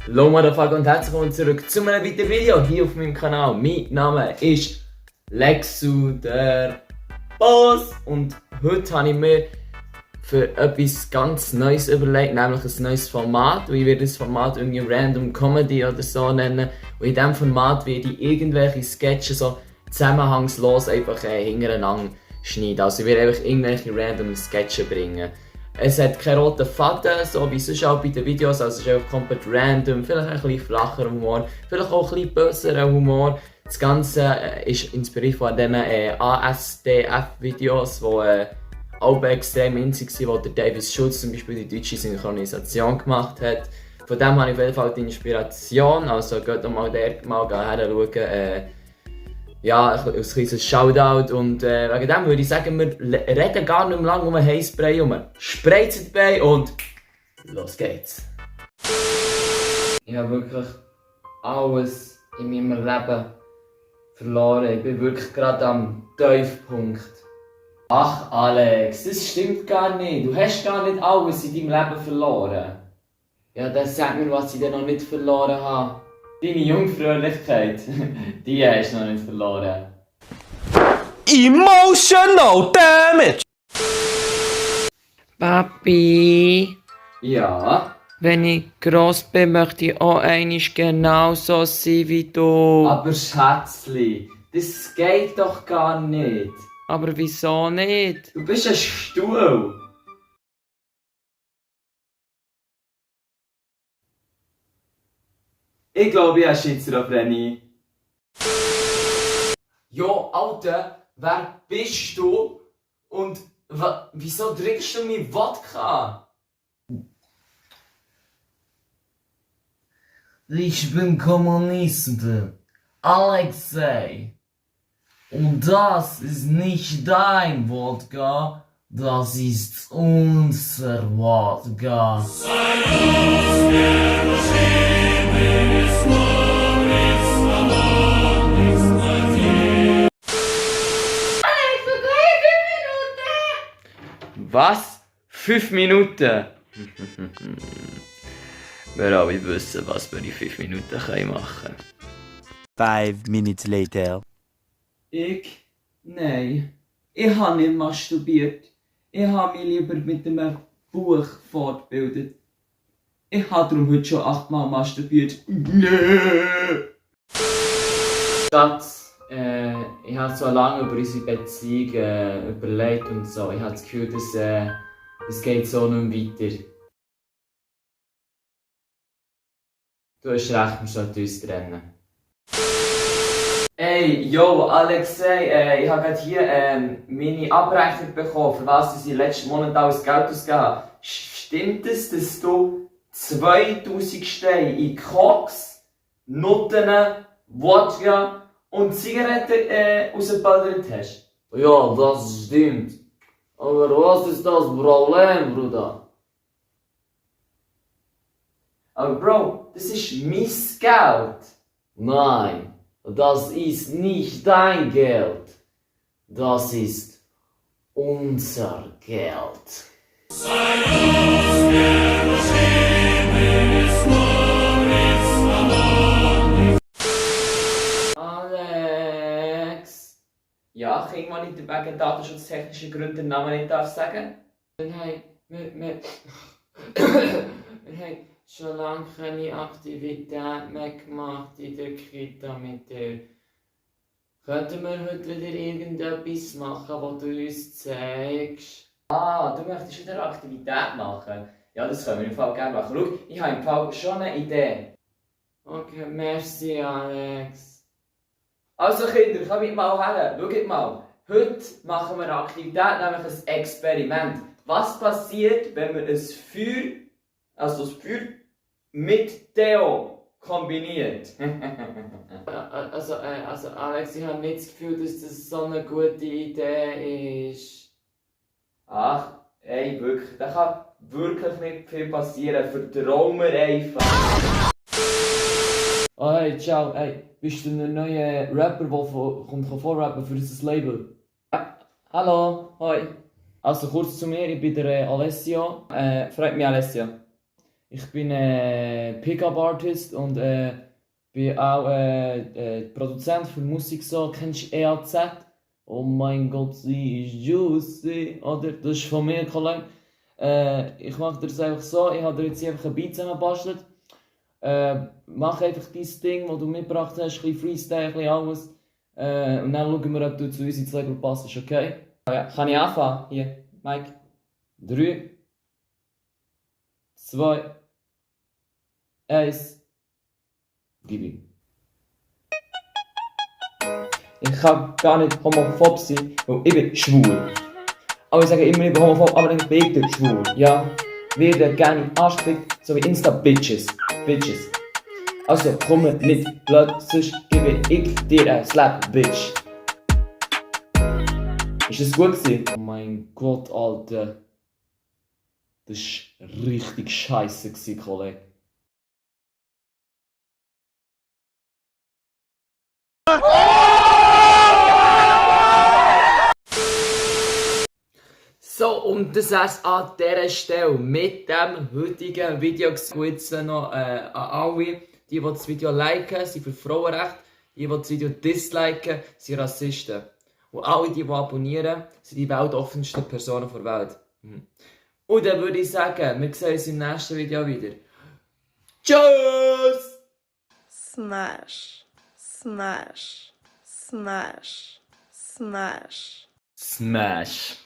Hallo Motherfucker und herzlich willkommen zurück zu einem weiteren Video hier auf meinem Kanal. Mein Name ist Lexu, der Boss, und heute habe ich mir für etwas ganz Neues überlegt, nämlich ein neues Format. Und ich werde das Format irgendwie Random Comedy oder so nennen. Und in diesem Format werde ich irgendwelche Sketches so zusammenhangslos einfach hintereinander schneiden. Also ich werde einfach irgendwelche random Sketches bringen. Es hat keinen roten Faden, so wie sonst auch bei den Videos, also es ist einfach komplett random, vielleicht ein bisschen flacher Humor, vielleicht auch ein bisschen böserer Humor. Das Ganze ist inspiriert von diesen ASDF-Videos, die auch extrem winzig waren, wo der Davis Schulz zum Beispiel die deutsche Synchronisation gemacht hat. Von dem habe ich auf jeden Fall die Inspiration, also geht doch mal dort mal hinschauen. Ja, ein kleines Shoutout und wegen dem würde ich sagen, wir reden gar nicht mehr lange um ein Heißbrei herum. Spreizt bei und los geht's. Ich habe wirklich alles in meinem Leben verloren. Ich bin wirklich gerade am Tiefpunkt. Ach Alex, das stimmt gar nicht. Du hast gar nicht alles in deinem Leben verloren. Ja, dann sag mir, was ich denn noch nicht verloren habe. Deine Jungfräulichkeit, die hast du noch nicht verloren. Emotional damage! Papi, Ja, wenn ich gross bin, möchte ich auch einmal genauso sein wie du. aber Schätzli, das geht doch gar nicht. Aber wieso nicht? Du bist ein Stuhl. Ich glaube, ich habe Schizophrenie. Jo, Alter, wer bist du? Und wieso trinkst du mein Wodka? Ich bin Kommunist, Alexei. Und das ist nicht dein Wodka, das ist unser Wodka. Was? 5 Minuten? Wir alle wissen, was wir in 5 Minuten machen können. 5 minutes later. Ich? Nein. Ich habe nicht masturbiert. Ich habe mich lieber mit einem Buch fortgebildet. Ich habe darum heute schon 8-mal masturbiert. Nee. Schatz, ich habe so lange über unsere Beziehung überlegt und so. Ich habe das Gefühl, das geht so nicht mehr weiter. Du hast recht, wir sollten uns trennen. Ey, yo, Alexei, ich habe gerade hier meine Abrechnung bekommen, für was ich letzten Monat alles Geld ausgegeben habe. Stimmt es, dass du 2000 Steine in Koks, Nutten, Wodka und Zigaretten rausgeballert hast? Ja, das stimmt. Aber was ist das Problem, Bruder? Aber Bro, das ist mein Geld. Nein, das ist nicht dein Geld. Das ist unser Geld. Alex. Ja, kann ich mal nicht wegen datenschutztechnischen Gründen den Namen nicht sagen? Nein, wir haben schon lange keine Aktivität mehr gemacht in der Kita mit dir. Könnten wir heute wieder irgendetwas machen, was du uns zeigst? Ah, du möchtest wieder Aktivität machen? Ja, das können wir im Fall gerne machen. Schau, ich habe im Fall schon eine Idee. Okay, merci Alex. Also Kinder, kommt mal her, schaut mal. Heute machen wir eine Aktivität, nämlich ein Experiment. Was passiert, wenn man ein Feuer, also das Feuer mit Deo kombiniert? also Alex, ich habe nicht das Gefühl, dass das so eine gute Idee ist. Ach, ey, wirklich, da kann wirklich nicht viel passieren. Vertrau mir einfach. Oh, hey, ciao, hey, bist du ein neuer Rapper, der kommt vorrappen für dieses Label? Ja, hallo, hoi. Also kurz zu mir, ich bin der Alessio. Freut mich Alessio. Ich bin Pickup-Artist und bin auch Produzent für Musik so. Kennst du EAZ? Oh mein Gott, sie ist juicy. Oder? Das ist von mir, Kollege. Ich mache das einfach so. Ich habe dir jetzt einfach ein Beat zusammengebastelt. Mach einfach dein Ding, das du mitgebracht hast. Ein bisschen Freestyle, ein bisschen alles. Und dann schauen wir, ob du zu uns ins Label passt, okay? Ja, kann ich anfangen? Hier, Mike. 3, 2, 1. Gib ihm. Ich kann gar nicht homophob sein, weil ich bin schwul. Aber ich sage immer, ich bin homophob, aber dann bin ich der schwul. Ja, werde gerne angefickt, so wie Insta-Bitches. Bitches. Also komme nicht blöd, sonst gebe ich dir ein Slap, Bitch. Ist das gut gewesen? Oh mein Gott, Alter. Das war richtig scheiße gewesen, Kollege. So, und das war's an dieser Stelle mit dem heutigen Video. Und jetzt noch an alle, die das Video liken, sind für Frauenrecht. Die das Video disliken, sind Rassisten. Und alle, die abonnieren, sind die weltoffensten Personen der Welt. Und dann würde ich sagen, wir sehen uns im nächsten Video wieder. Tschüss! Smash, smash, smash, smash. Smash.